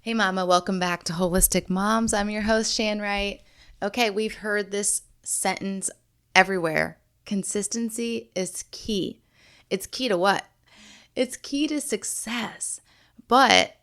Hey mama, welcome back to Holistic Moms. I'm your host, Shan. Okay, we've heard this sentence everywhere. Consistency is key. It's key to what? It's key to success. But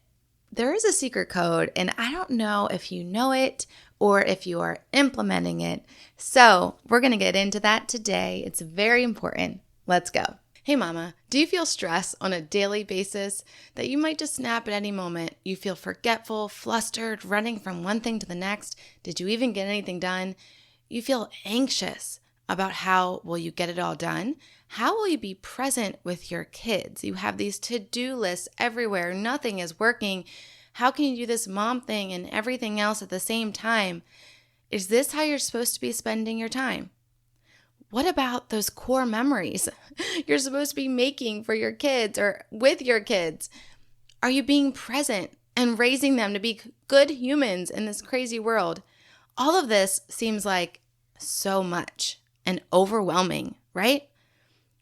there is a secret code, and I don't know if you know it or if you are implementing it. So we're going to get into that today. It's very important. Let's go. Hey mama, do you feel stress on a daily basis that you might just snap at any moment? You feel forgetful, flustered, running from one thing to the next. Did you even get anything done? You feel anxious about how will you get it all done? How will you be present with your kids? You have these to-do lists everywhere. Nothing is working. How can you do this mom thing and everything else at the same time? Is this how you're supposed to be spending your time? What about those core memories you're supposed to be making for your kids or with your kids? Are you being present and raising them to be good humans in this crazy world? All of this seems like so much and overwhelming, right?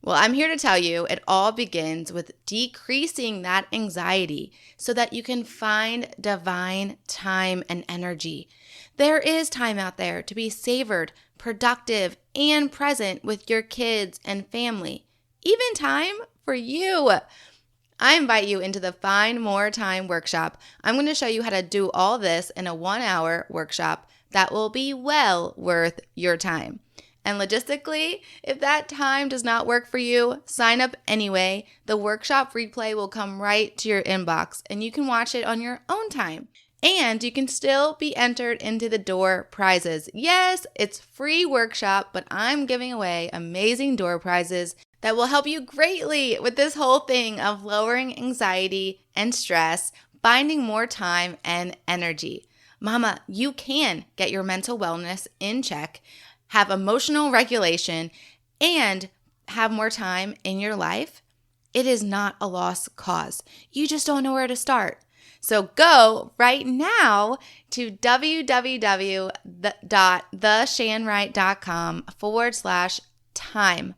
Well, I'm here to tell you it all begins with decreasing that anxiety so that you can find divine time and energy. There is time out there to be savored, productive, and present with your kids and family. Even time for you. I invite you into the Find More Time workshop. I'm going to show you how to do all this in a 1-hour workshop that will be well worth your time. And logistically, if that time does not work for you, sign up anyway. The workshop replay will come right to your inbox and you can watch it on your own time. And you can still be entered into the door prizes. Yes, it's free workshop, but I'm giving away amazing door prizes that will help you greatly with this whole thing of lowering anxiety and stress, finding more time and energy. Mama, you can get your mental wellness in check, have emotional regulation, and have more time in your life. It is not a lost cause. You just don't know where to start. So go right now to www.theshanwright.com/time.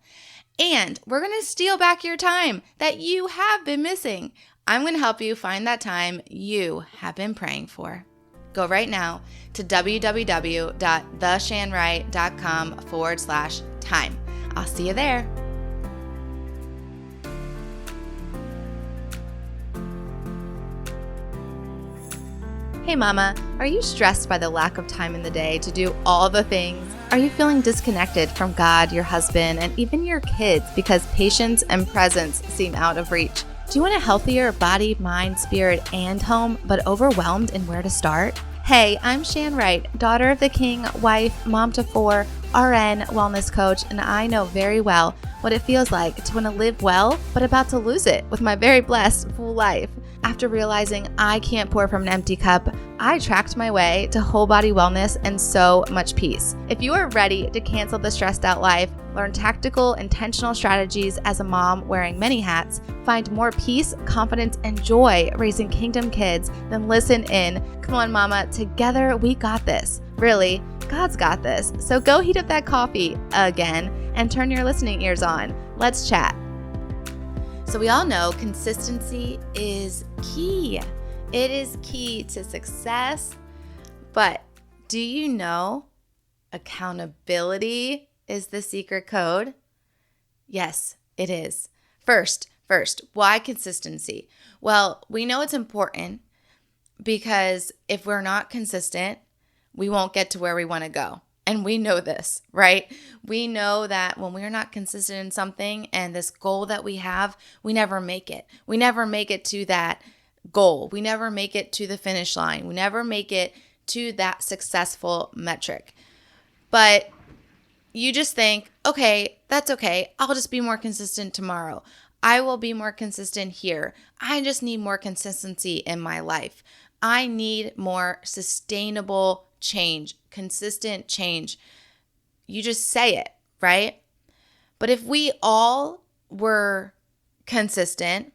And we're going to steal back your time that you have been missing. I'm going to help you find that time you have been praying for. Go right now to www.theshanwright.com/time. I'll see you there. Hey mama, are you stressed by the lack of time in the day to do all the things? Are you feeling disconnected from God, your husband, and even your kids because patience and presence seem out of reach? Do you want a healthier body, mind, spirit, and home, but overwhelmed in where to start? Hey, I'm Shan Wright, daughter of the king, wife, mom to 4, RN, wellness coach, and I know very well what it feels like to want to live well, but about to lose it with my very blessed full life. After realizing I can't pour from an empty cup, I tracked my way to whole body wellness and so much peace. If you are ready to cancel the stressed out life, learn tactical, intentional strategies as a mom wearing many hats, find more peace, confidence, and joy raising kingdom kids, then listen in. Come on, mama, together we got this. Really, God's got this. So go heat up that coffee again and turn your listening ears on. Let's chat. So we all know consistency is key. It is key to success. But do you know accountability is the secret code? Yes, it is. First, why consistency? Well, we know it's important because if we're not consistent, we won't get to where we want to go. And we know this, right? We know that when we're not consistent in something and this goal that we have, we never make it. We never make it to that goal. We never make it to the finish line. We never make it to that successful metric. But you just think, okay, that's okay. I'll just be more consistent tomorrow. I will be more consistent here. I just need more consistency in my life. I need more sustainable change, consistent change. You just say it, right? But if we all were consistent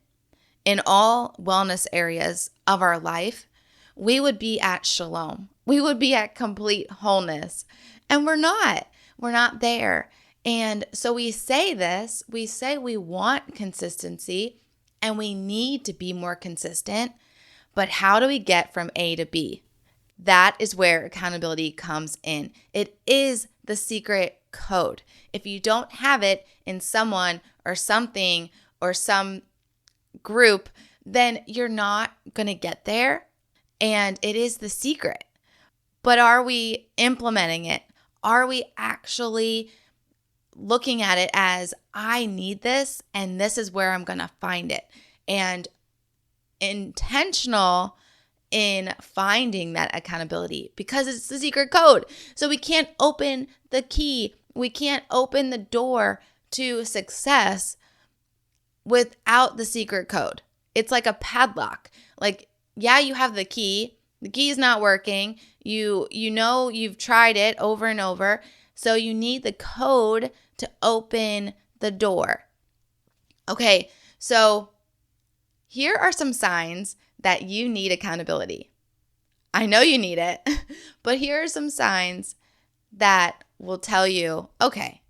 in all wellness areas of our life, we would be at shalom. We would be at complete wholeness. And we're not. We're not there. And so we say this, we say we want consistency and we need to be more consistent, But how do we get from A to B? That is where accountability comes in. It is the secret code. If you don't have it in someone or something or some group, then you're not going to get there. And it is the secret. But are we implementing it? Are we actually looking at it as, I need this and this is where I'm going to find it? And intentional in finding that accountability, because it's the secret code. So we can't open the key. We can't open the door to success without the secret code. It's like a padlock. Like, yeah, you have the key. The key is not working. You know you've tried it over and over. So you need the code to open the door. Okay, so here are some signs that you need accountability. I know you need it, but here are some signs that will tell you, okay,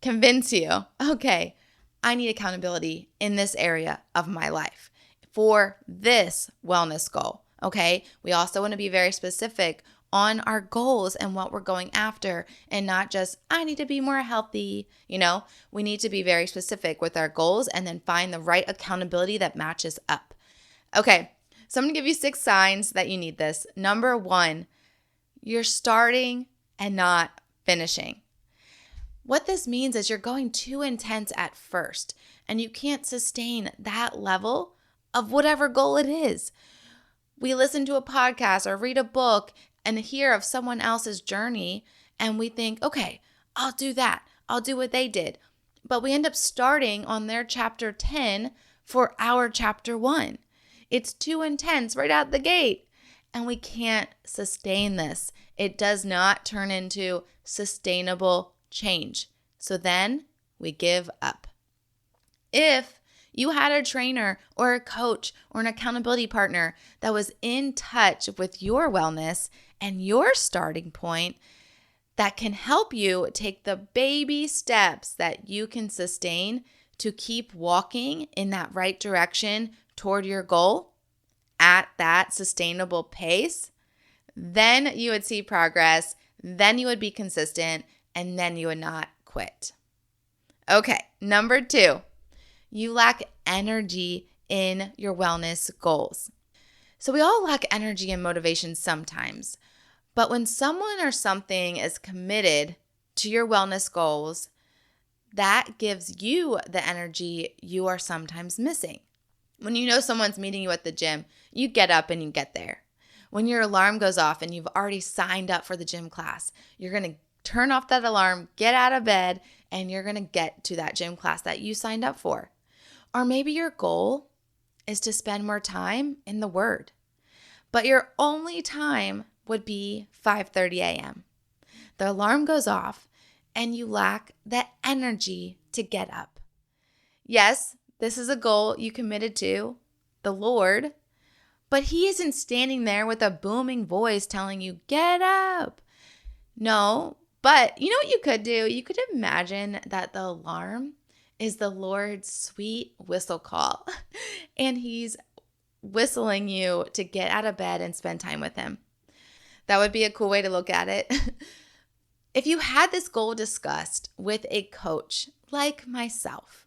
convince you, okay, I need accountability in this area of my life for this wellness goal, okay? We also want to be very specific on our goals and what we're going after, and not just, I need to be more healthy. We need to be very specific with our goals and then find the right accountability that matches up. Okay, so I'm going to give you 6 signs that you need this. Number 1, you're starting and not finishing. What this means is you're going too intense at first, and you can't sustain that level of whatever goal it is. We listen to a podcast or read a book and hear of someone else's journey, and we think, okay, I'll do that. I'll do what they did. But we end up starting on their chapter 10 for our chapter 1. It's too intense right out the gate, and we can't sustain this. It does not turn into sustainable change. So then we give up. If you had a trainer or a coach or an accountability partner that was in touch with your wellness and your starting point, that can help you take the baby steps that you can sustain to keep walking in that right direction toward your goal at that sustainable pace, then you would see progress, then you would be consistent, and then you would not quit. Okay, number 2, you lack energy in your wellness goals. So we all lack energy and motivation sometimes, but when someone or something is committed to your wellness goals, that gives you the energy you are sometimes missing. When you know someone's meeting you at the gym, you get up and you get there. When your alarm goes off and you've already signed up for the gym class, you're going to turn off that alarm, get out of bed, and you're going to get to that gym class that you signed up for. Or maybe your goal is to spend more time in the Word, but your only time would be 5:30 a.m. The alarm goes off and you lack the energy to get up. Yes, this is a goal you committed to, the Lord, but He isn't standing there with a booming voice telling you, get up. No, but you know what you could do? You could imagine that the alarm is the Lord's sweet whistle call, and He's whistling you to get out of bed and spend time with Him. That would be a cool way to look at it. If you had this goal discussed with a coach like myself,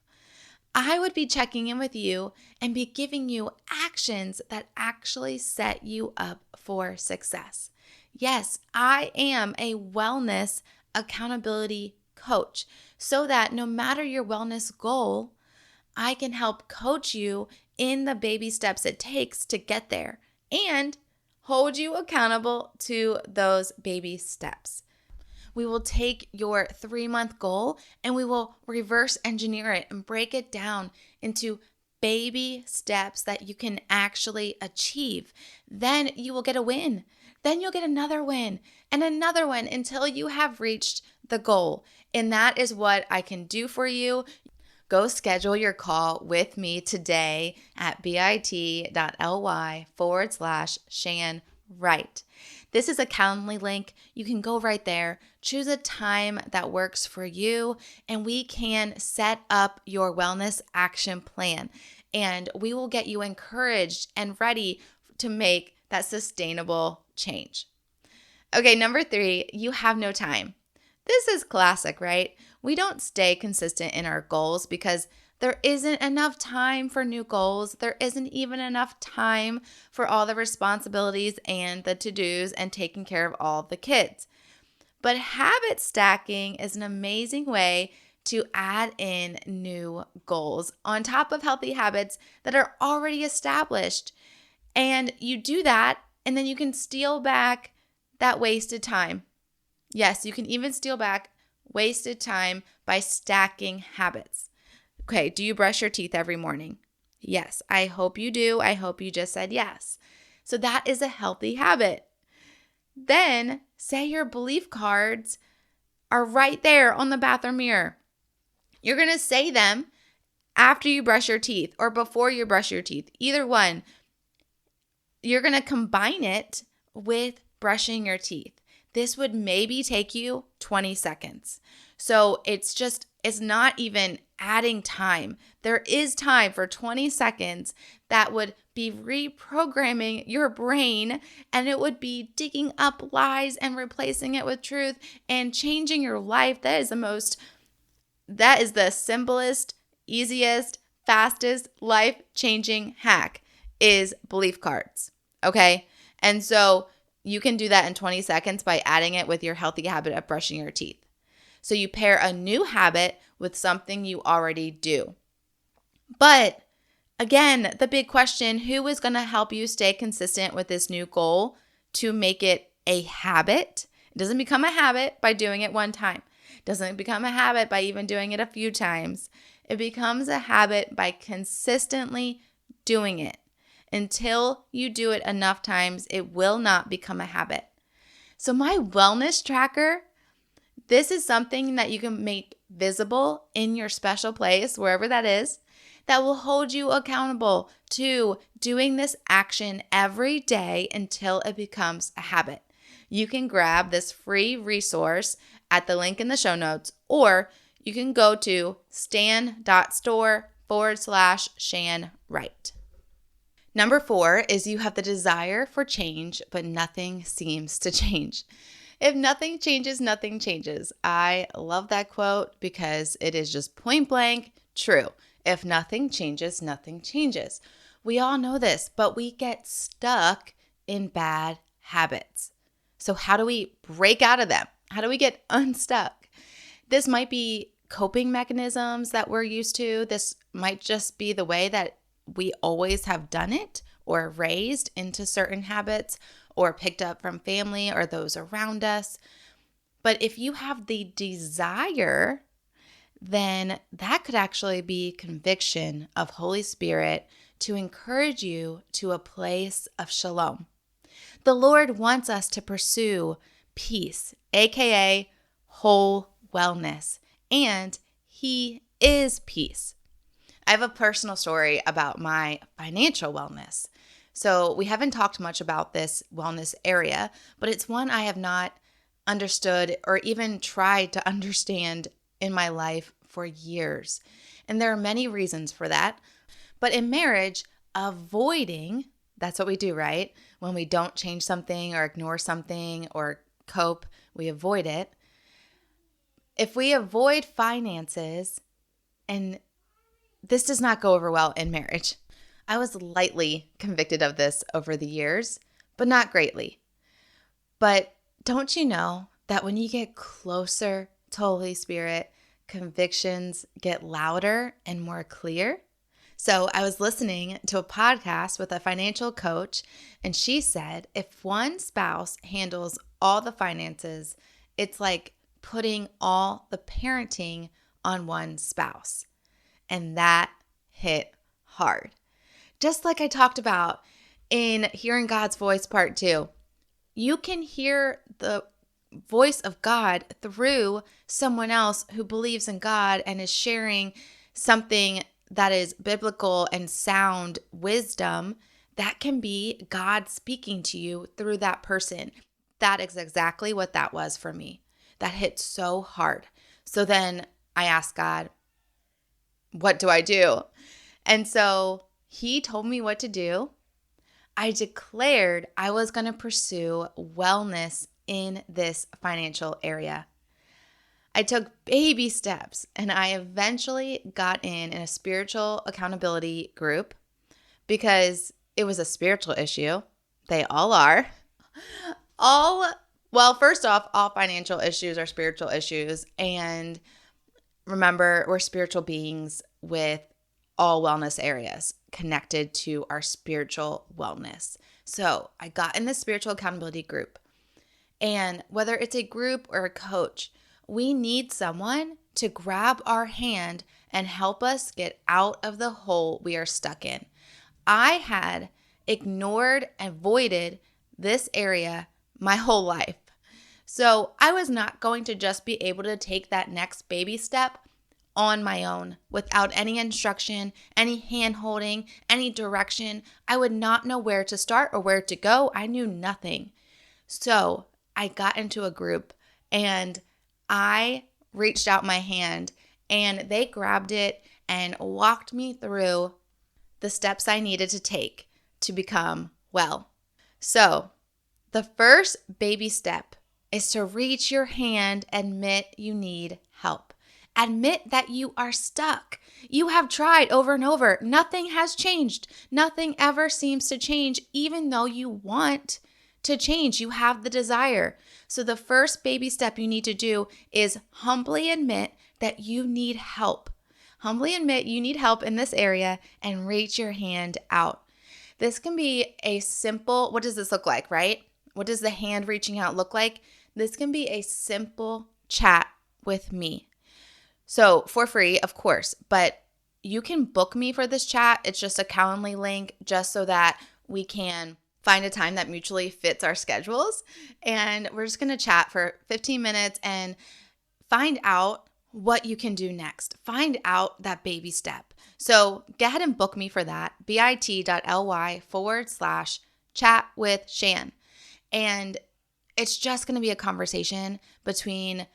I would be checking in with you and be giving you actions that actually set you up for success. Yes, I am a wellness accountability coach, so that no matter your wellness goal, I can help coach you in the baby steps it takes to get there and hold you accountable to those baby steps. We will take your 3-month goal and we will reverse engineer it and break it down into baby steps that you can actually achieve. Then you will get a win. Then you'll get another win and another one until you have reached the goal. And that is what I can do for you. Go schedule your call with me today at bit.ly/Shan Wright. This is a Calendly link. You can go right there, choose a time that works for you, and we can set up your wellness action plan. And we will get you encouraged and ready to make that sustainable change. Okay, number 3, you have no time. This is classic, right? We don't stay consistent in our goals because there isn't enough time for new goals. There isn't even enough time for all the responsibilities and the to-dos and taking care of all the kids. But habit stacking is an amazing way to add in new goals on top of healthy habits that are already established. And you do that, and then you can steal back that wasted time. Yes, you can even steal back wasted time by stacking habits. Okay, do you brush your teeth every morning? Yes, I hope you do. I hope you just said yes. So that is a healthy habit. Then say your belief cards are right there on the bathroom mirror. You're going to say them after you brush your teeth or before you brush your teeth. Either one. You're going to combine it with brushing your teeth. This would maybe take you 20 seconds. So it's not even adding time. There is time for 20 seconds that would be reprogramming your brain, and it would be digging up lies and replacing it with truth and changing your life. That is the simplest, easiest, fastest life-changing hack is belief cards. Okay? And so you can do that in 20 seconds by adding it with your healthy habit of brushing your teeth. So you pair a new habit with something you already do. But again, the big question, who is going to help you stay consistent with this new goal to make it a habit? It doesn't become a habit by doing it one time. It doesn't become a habit by even doing it a few times. It becomes a habit by consistently doing it. Until you do it enough times, it will not become a habit. So my wellness tracker, this is something that you can make visible in your special place, wherever that is, that will hold you accountable to doing this action every day until it becomes a habit. You can grab this free resource at the link in the show notes, or you can go to stan.store/Shan Wright. Number 4 is you have the desire for change, but nothing seems to change. If nothing changes, nothing changes. I love that quote because it is just point blank true. If nothing changes, nothing changes. We all know this, but we get stuck in bad habits. So how do we break out of them? How do we get unstuck? This might be coping mechanisms that we're used to. This might just be the way that we always have done it or raised into certain habits or picked up from family or those around us. But if you have the desire, then that could actually be conviction of Holy Spirit to encourage you to a place of shalom. The Lord wants us to pursue peace, aka whole wellness, and He is peace. I have a personal story about my financial wellness. So we haven't talked much about this wellness area, but it's one I have not understood or even tried to understand in my life for years. And there are many reasons for that. But in marriage, avoiding, that's what we do, right? When we don't change something or ignore something or cope, we avoid it. If we avoid finances, and this does not go over well in marriage. I was lightly convicted of this over the years, but not greatly. But don't you know that when you get closer to Holy Spirit, convictions get louder and more clear? So I was listening to a podcast with a financial coach, and she said if one spouse handles all the finances, it's like putting all the parenting on one spouse. And that hit hard. Just like I talked about in Hearing God's Voice Part 2, you can hear the voice of God through someone else who believes in God and is sharing something that is biblical and sound wisdom. That can be God speaking to you through that person. That is exactly what that was for me. That hit so hard. So then I asked God, what do I do? And so He told me what to do. I declared I was going to pursue wellness in this financial area. I took baby steps and I eventually got in a spiritual accountability group because it was a spiritual issue. They all are. First off, all financial issues are spiritual issues. And remember, we're spiritual beings with all wellness areas connected to our spiritual wellness. So I got in this spiritual accountability group. And whether it's a group or a coach, we need someone to grab our hand and help us get out of the hole we are stuck in. I had ignored and avoided this area my whole life. So I was not going to just be able to take that next baby step on my own without any instruction, any hand holding, any direction. I would not know where to start or where to go. I knew nothing. So I got into a group and I reached out my hand and they grabbed it and walked me through the steps I needed to take to become well. So the first baby step is to reach your hand, admit you need help. Admit that you are stuck. You have tried over and over. Nothing has changed. Nothing ever seems to change, even though you want to change. You have the desire. So the first baby step you need to do is humbly admit that you need help. Humbly admit you need help in this area and reach your hand out. This can be a simple, what does this look like, right? What does the hand reaching out look like? This can be a simple chat with me. So for free, of course, but you can book me for this chat. It's just a Calendly link just so that we can find a time that mutually fits our schedules. And we're just going to chat for 15 minutes and find out what you can do next. Find out that baby step. So go ahead and book me for that, bit.ly/chat with Shan. And it's just going to be a conversation between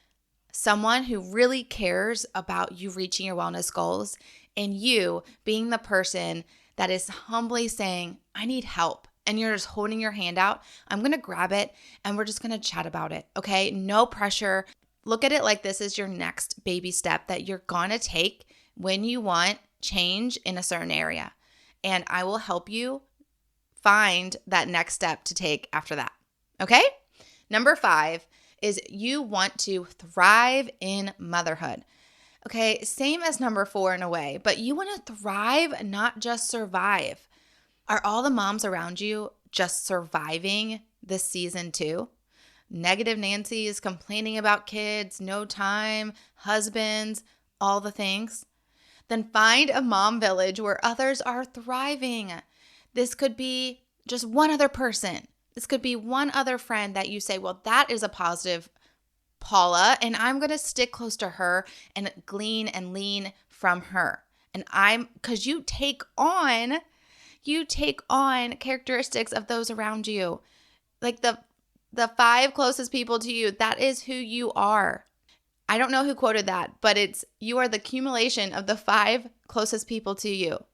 someone who really cares about you reaching your wellness goals and you being the person that is humbly saying, I need help. And you're just holding your hand out. I'm going to grab it and we're just going to chat about it. Okay. No pressure. Look at it like this is your next baby step that you're going to take when you want change in a certain area. And I will help you find that next step to take after that. Okay. Number 5 is you want to thrive in motherhood. Okay, same as number 4 in a way, but you want to thrive, not just survive. Are all the moms around you just surviving this season too? Negative Nancy is complaining about kids, no time, husbands, all the things. Then find a mom village where others are thriving. This could be just one other person. This could be one other friend that you say, well, that is a positive Paula, and I'm going to stick close to her and glean and lean from her. And because you take on characteristics of those around you. Like the 5 closest people to you, that is who you are. I don't know who quoted that, but you are the accumulation of the 5 closest people to you.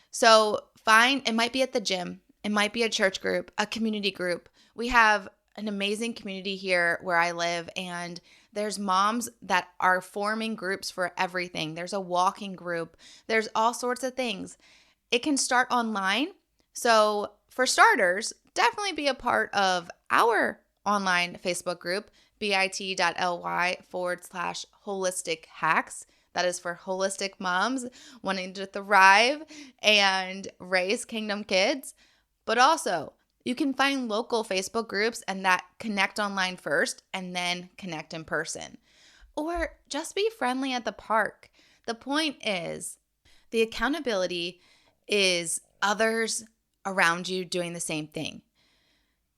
So it might be at the gym. It might be a church group, a community group. We have an amazing community here where I live, and there's moms that are forming groups for everything. There's a walking group. There's all sorts of things. It can start online. So for starters, definitely be a part of our online Facebook group, bit.ly/holistic hacks. That is for holistic moms wanting to thrive and raise kingdom kids. But also, you can find local Facebook groups and that connect online first and then connect in person. Or just be friendly at the park. The point is, the accountability is others around you doing the same thing.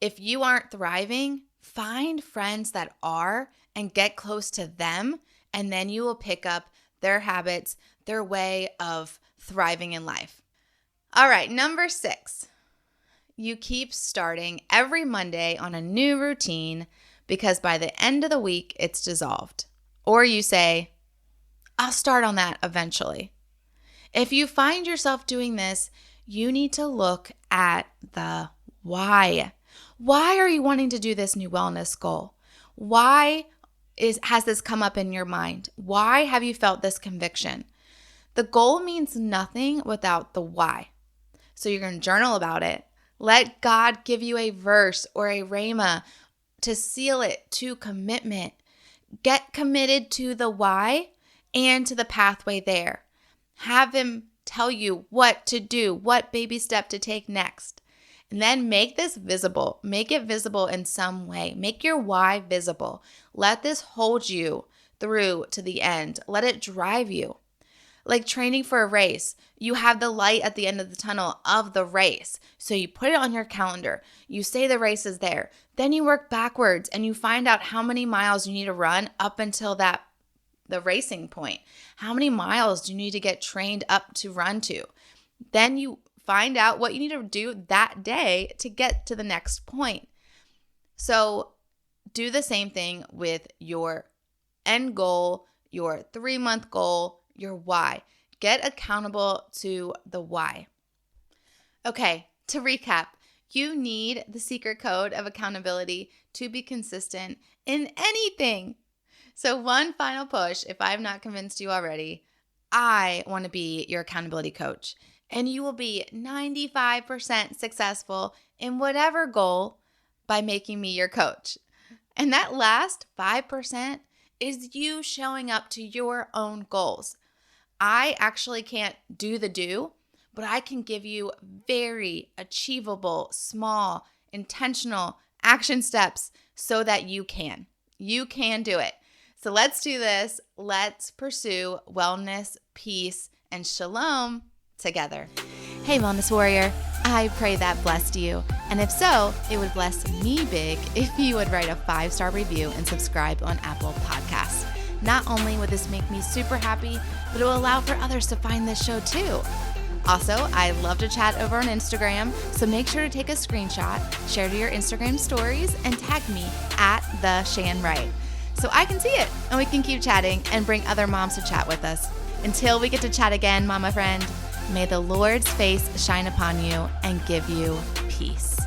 If you aren't thriving, find friends that are and get close to them, and then you will pick up their habits, their way of thriving in life. All right, number 6. You keep starting every Monday on a new routine because by the end of the week, it's dissolved. Or you say, I'll start on that eventually. If you find yourself doing this, you need to look at the why. Why are you wanting to do this new wellness goal? Why has this come up in your mind? Why have you felt this conviction? The goal means nothing without the why. So you're going to journal about it. Let God give you a verse or a rhema to seal it to commitment. Get committed to the why and to the pathway there. Have Him tell you what to do, what baby step to take next. And then make this visible. Make it visible in some way. Make your why visible. Let this hold you through to the end. Let it drive you. Like training for a race, you have the light at the end of the tunnel of the race. So you put it on your calendar. You say the race is there. Then you work backwards and you find out how many miles you need to run up until the racing point. How many miles do you need to get trained up to run to? Then you find out what you need to do that day to get to the next point. So do the same thing with your end goal, your 3-month goal, your why. Get accountable to the why. Okay, to recap, you need the secret code of accountability to be consistent in anything. So one final push, if I have not convinced you already, I want to be your accountability coach. And you will be 95% successful in whatever goal by making me your coach. And that last 5% is you showing up to your own goals. I actually can't do, but I can give you very achievable, small, intentional action steps so that you can. You can do it. So let's do this. Let's pursue wellness, peace, and shalom together. Hey, Wellness Warrior. I pray that blessed you. And if so, it would bless me big if you would write a 5-star review and subscribe on Apple Podcasts. Not only would this make me super happy, but it will allow for others to find this show too. Also, I love to chat over on Instagram, so make sure to take a screenshot, share to your Instagram stories, and tag me at the Shan so I can see it and we can keep chatting and bring other moms to chat with us. Until we get to chat again, mama friend, may the Lord's face shine upon you and give you peace.